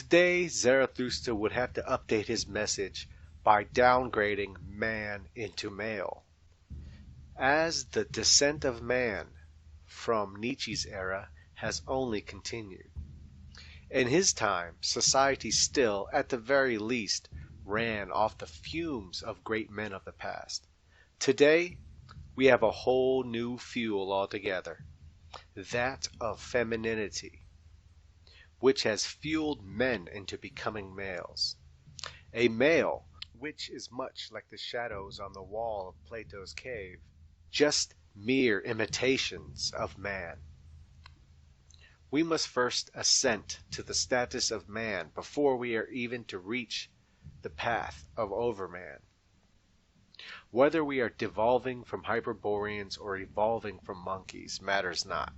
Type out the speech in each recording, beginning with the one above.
Today, Zarathustra would have to update his message by downgrading man into male. As the descent of man from Nietzsche's era has only continued. In his time, society still, at the very least, ran off the fumes of great men of the past. Today, we have a whole new fuel altogether, that of femininity, which has fueled men into becoming males. A male, which is much like the shadows on the wall of Plato's cave, just mere imitations of man. We must first ascent to the status of man before we are even to reach the path of overman. Whether we are devolving from Hyperboreans or evolving from monkeys matters not.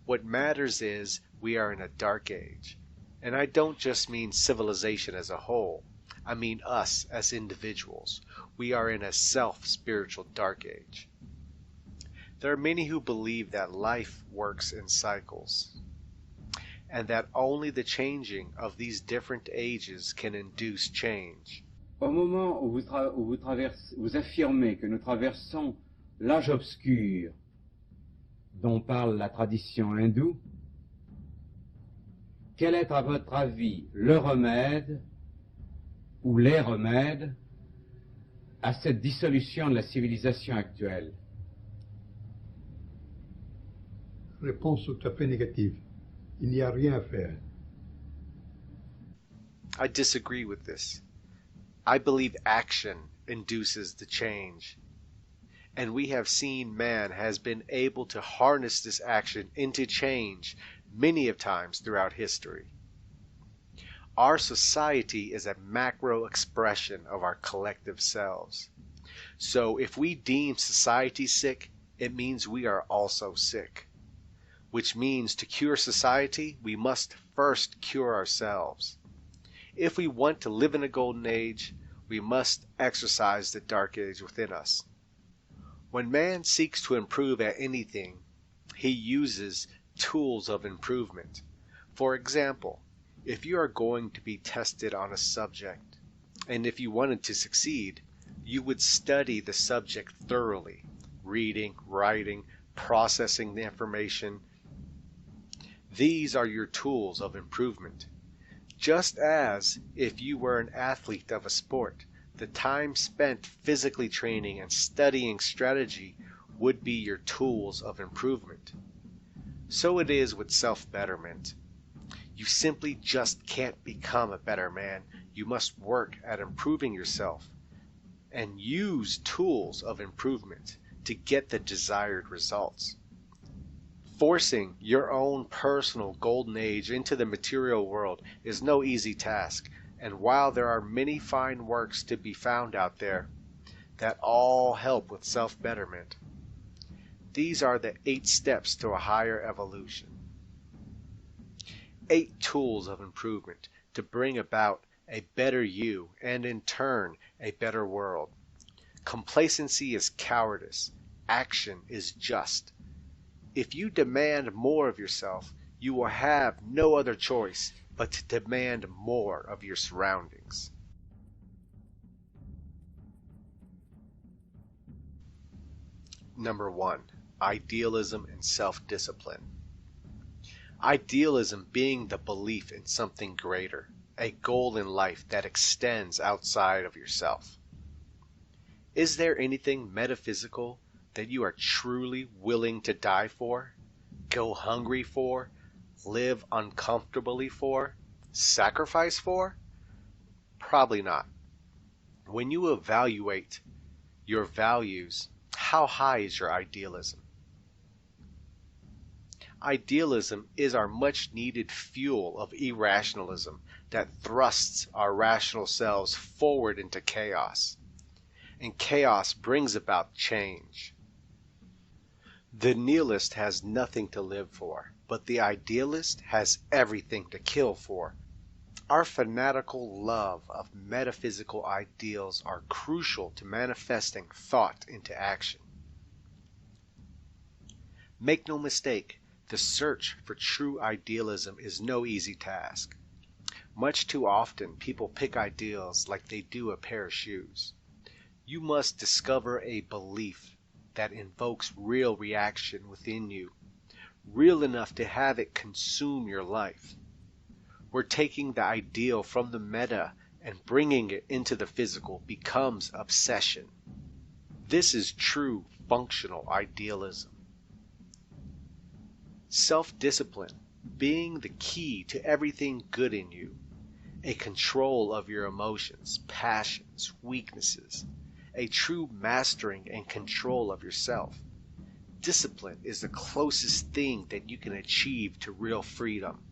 What matters is we are in a dark age. And I don't just mean civilization as a whole. I mean us as individuals. We are in a self-spiritual dark age. There are many who believe that life works in cycles, and that only the changing of these different ages can induce change. Au moment où vous affirmez que nous traversons l'âge obscur dont parle la tradition hindoue, quel est à votre avis le remède ou les remèdes à cette dissolution de la civilisation actuelle? Réponse tout à fait négative. Il n'y a rien à faire. I disagree with this. I believe action induces the change. And we have seen man has been able to harness this action into change many of times throughout history. Our society is a macro expression of our collective selves. So if we deem society sick, it means we are also sick. Which means to cure society, we must first cure ourselves. If we want to live in a golden age, we must exercise the dark age within us. When man seeks to improve at anything, he uses tools of improvement. For example, if you are going to be tested on a subject, and if you wanted to succeed, you would study the subject thoroughly, reading, writing, processing the information. These are your tools of improvement. Just as if you were an athlete of a sport, the time spent physically training and studying strategy would be your tools of improvement. So it is with self-betterment. You simply just can't become a better man. You must work at improving yourself and use tools of improvement to get the desired results. Forcing your own personal golden age into the material world is no easy task, and while there are many fine works to be found out there that all help with self-betterment, these are the 8 steps to a higher evolution. 8 tools of improvement to bring about a better you and in turn a better world. Complacency is cowardice. Action is just. If you demand more of yourself, you will have no other choice but to demand more of your surroundings. Number 1. Idealism and self-discipline. Idealism being the belief in something greater, a goal in life that extends outside of yourself. Is there anything metaphysical that you are truly willing to die for, go hungry for, live uncomfortably for, sacrifice for? Probably not. When you evaluate your values, how high is your idealism? Idealism is our much needed fuel of irrationalism that thrusts our rational selves forward into chaos. And chaos brings about change. The nihilist has nothing to live for, but the idealist has everything to kill for. Our fanatical love of metaphysical ideals are crucial to manifesting thought into action. Make no mistake, the search for true idealism is no easy task. Much too often, people pick ideals like they do a pair of shoes. You must discover a belief that invokes real reaction within you, real enough to have it consume your life. Where taking the ideal from the meta and bringing it into the physical becomes obsession. This is true functional idealism. Self-discipline being the key to everything good in you, a control of your emotions, passions, weaknesses, a true mastering and control of yourself. Discipline is the closest thing that you can achieve to real freedom.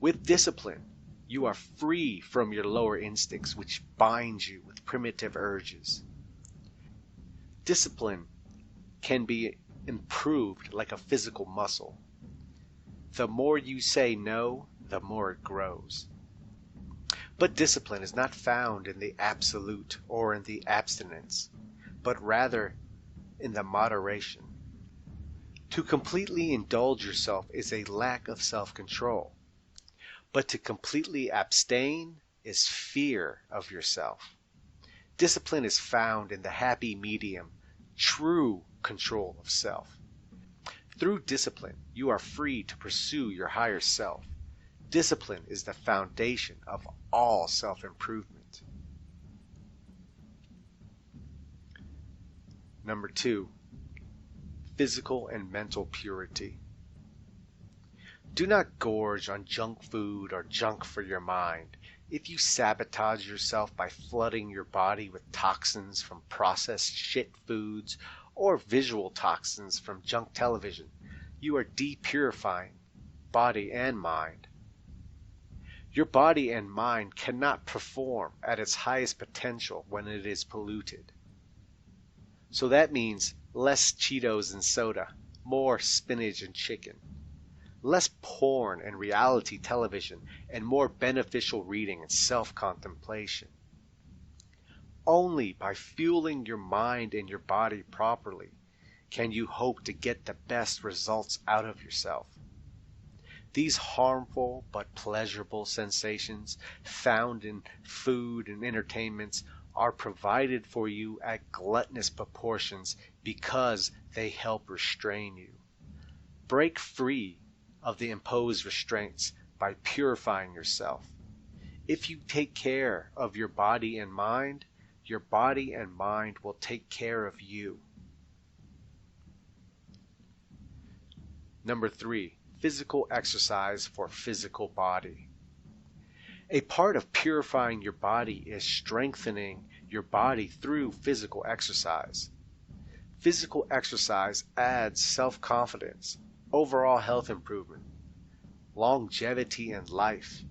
With discipline, you are free from your lower instincts which bind you with primitive urges. Discipline can be improved like a physical muscle. The more you say no, the more it grows. But discipline is not found in the absolute or in the abstinence, but rather in the moderation. To completely indulge yourself is a lack of self-control, but to completely abstain is fear of yourself. Discipline is found in the happy medium, true control of self. Through discipline, you are free to pursue your higher self. Discipline is the foundation of all self-improvement. Number 2, physical and mental purity. Do not gorge on junk food or junk for your mind. If you sabotage yourself by flooding your body with toxins from processed shit foods or visual toxins from junk television, you are depurifying body and mind. Your body and mind cannot perform at its highest potential when it is polluted. So that means less Cheetos and soda, more spinach and chicken, less porn and reality television, and more beneficial reading and self-contemplation. Only by fueling your mind and your body properly can you hope to get the best results out of yourself. These harmful but pleasurable sensations found in food and entertainments are provided for you at gluttonous proportions because they help restrain you. Break free of the imposed restraints by purifying yourself. If you take care of your body and mind will take care of you. Number 3, physical exercise for physical body. A part of purifying your body is strengthening your body through physical exercise. Physical exercise adds self-confidence, overall health improvement, longevity in life,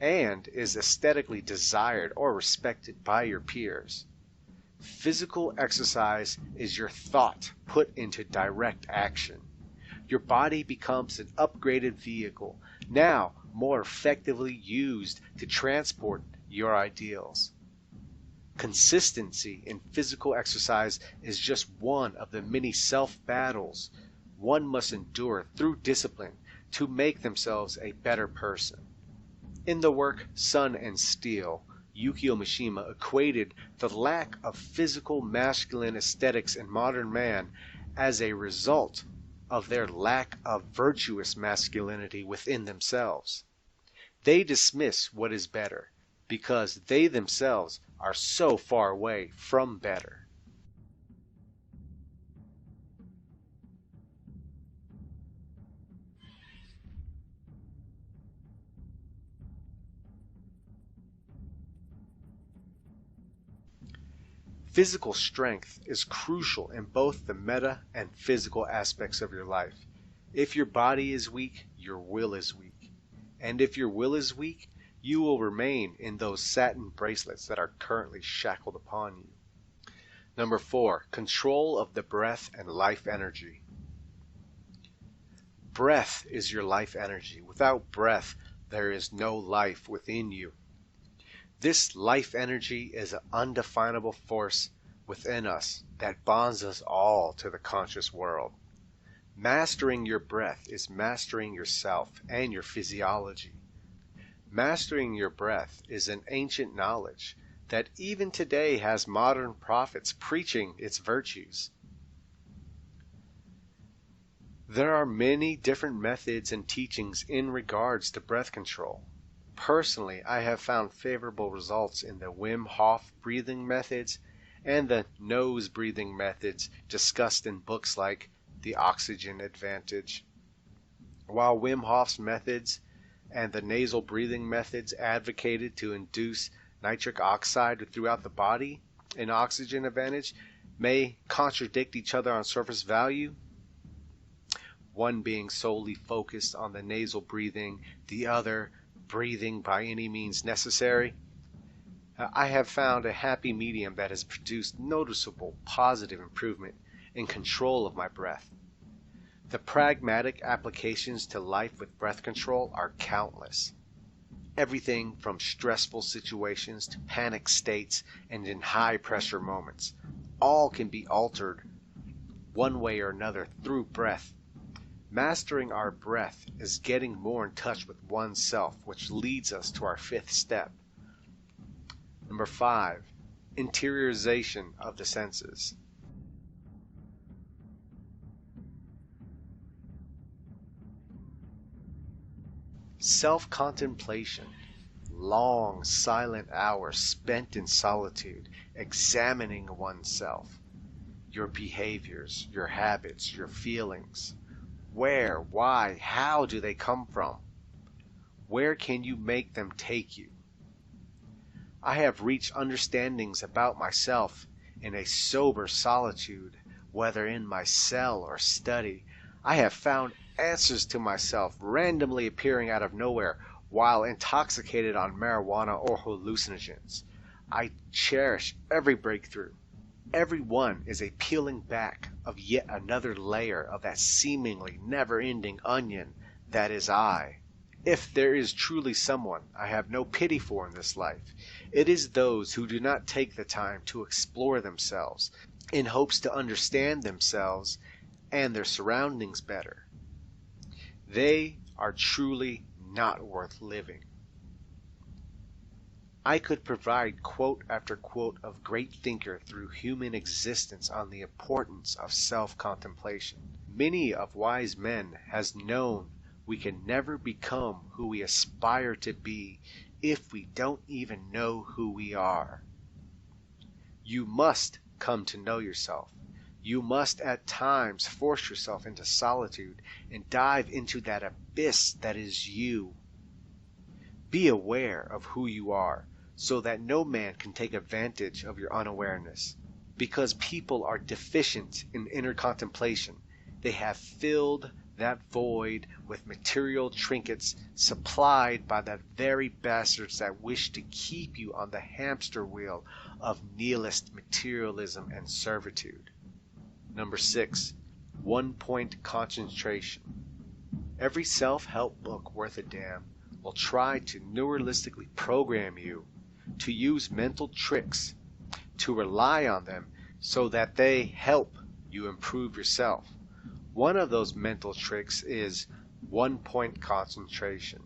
and is aesthetically desired or respected by your peers. Physical exercise is your thought put into direct action. Your body becomes an upgraded vehicle, now more effectively used to transport your ideals. Consistency in physical exercise is just one of the many self-battles one must endure through discipline to make themselves a better person. In the work Sun and Steel, Yukio Mishima equated the lack of physical masculine aesthetics in modern man as a result of their lack of virtuous masculinity within themselves. They dismiss what is better because they themselves are so far away from better. Physical strength is crucial in both the meta and physical aspects of your life. If your body is weak, your will is weak. And if your will is weak, you will remain in those satin bracelets that are currently shackled upon you. Number 4, control of the breath and life energy. Breath is your life energy. Without breath, there is no life within you. This life energy is an undefinable force within us that bonds us all to the conscious world. Mastering your breath is mastering yourself and your physiology. Mastering your breath is an ancient knowledge that even today has modern prophets preaching its virtues. There are many different methods and teachings in regards to breath control. Personally, I have found favorable results in the Wim Hof breathing methods and the nose breathing methods discussed in books like The Oxygen Advantage. While Wim Hof's methods and the nasal breathing methods advocated to induce nitric oxide throughout the body in Oxygen Advantage may contradict each other on surface value, one being solely focused on the nasal breathing, the other breathing by any means necessary, I have found a happy medium that has produced noticeable positive improvement in control of my breath. The pragmatic applications to life with breath control are countless. Everything from stressful situations to panic states and in high pressure moments, all can be altered one way or another through breath. Mastering our breath is getting more in touch with oneself, which leads us to our fifth step. Number 5, interiorization of the senses. Self-contemplation, long silent hours spent in solitude, examining oneself, your behaviors, your habits, your feelings. Where, why, how do they come from? Where can you make them take you? I have reached understandings about myself in a sober solitude, whether in my cell or study. I have found answers to myself randomly appearing out of nowhere while intoxicated on marijuana or hallucinogens. I cherish every breakthrough. Every one is a peeling back of yet another layer of that seemingly never-ending onion that is I. If there is truly someone I have no pity for in this life, it is those who do not take the time to explore themselves in hopes to understand themselves and their surroundings better. They are truly not worth living. I could provide quote after quote of great thinker through human existence on the importance of self-contemplation. Many of wise men has known we can never become who we aspire to be if we don't even know who we are. You must come to know yourself. You must at times force yourself into solitude and dive into that abyss that is you. Be aware of who you are, so that no man can take advantage of your unawareness. Because people are deficient in inner contemplation, they have filled that void with material trinkets supplied by the very bastards that wish to keep you on the hamster wheel of nihilist materialism and servitude. Number 6, 1-point concentration. Every self-help book worth a damn will try to neuralistically program you to use mental tricks, to rely on them so that they help you improve yourself. One of those mental tricks is 1-point concentration.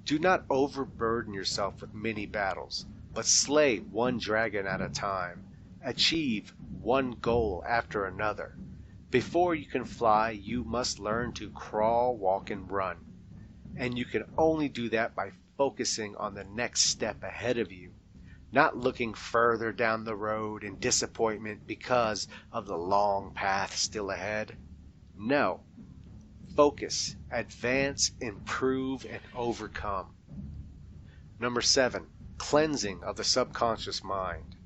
Do not overburden yourself with many battles, but slay one dragon at a time. Achieve one goal after another. Before you can fly, you must learn to crawl, walk, and run. And you can only do that by focusing on the next step ahead of you, not looking further down the road in disappointment because of the long path still ahead. No. Focus, advance, improve, and overcome. Number 7, cleansing of the subconscious mind.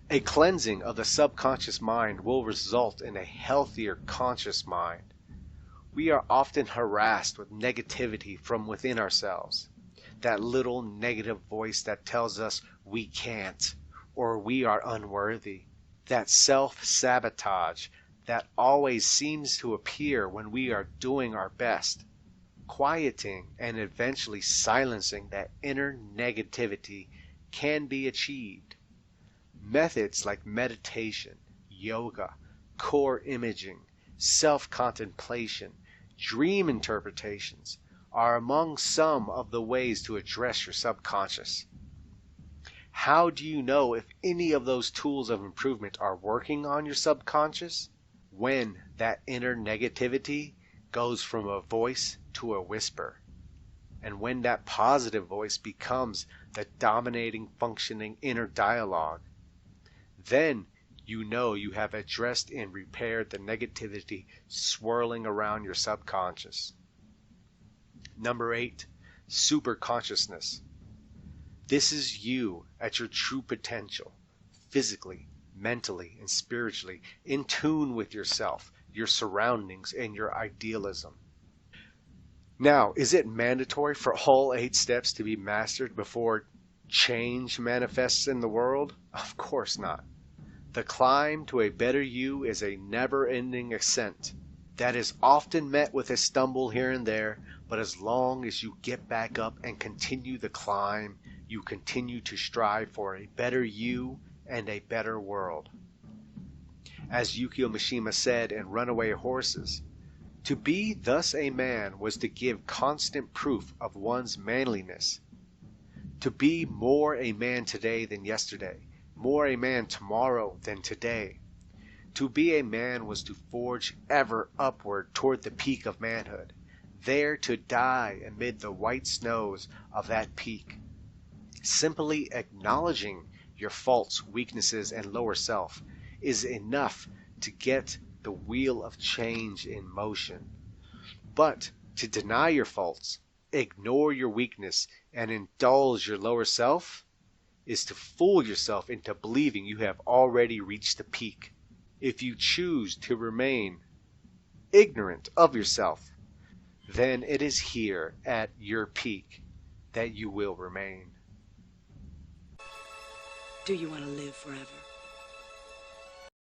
A cleansing of the subconscious mind will result in a healthier conscious mind. We are often harassed with negativity from within ourselves. That little negative voice that tells us we can't or we are unworthy. That self-sabotage that always seems to appear when we are doing our best. Quieting and eventually silencing that inner negativity can be achieved. Methods like meditation, yoga, core imaging, self-contemplation, dream interpretations are among some of the ways to address your subconscious. How do you know if any of those tools of improvement are working on your subconscious? When that inner negativity goes from a voice to a whisper, and when that positive voice becomes the dominating, functioning inner dialogue, then you know you have addressed and repaired the negativity swirling around your subconscious. Number 8, superconsciousness. This is you at your true potential, physically, mentally, and spiritually, in tune with yourself, your surroundings, and your idealism. Now, is it mandatory for all 8 steps to be mastered before change manifests in the world? Of course not. The climb to a better you is a never-ending ascent that is often met with a stumble here and there, but as long as you get back up and continue the climb, you continue to strive for a better you and a better world. As Yukio Mishima said in Runaway Horses, to be thus a man was to give constant proof of one's manliness. To be more a man today than yesterday, more a man tomorrow than today. To be a man was to forge ever upward toward the peak of manhood, there to die amid the white snows of that peak. Simply acknowledging your faults, weaknesses, and lower self is enough to get the wheel of change in motion. But to deny your faults, ignore your weakness, and indulge your lower self is to fool yourself into believing you have already reached the peak. If you choose to remain ignorant of yourself, then it is here at your peak that you will remain. Do you want to live forever?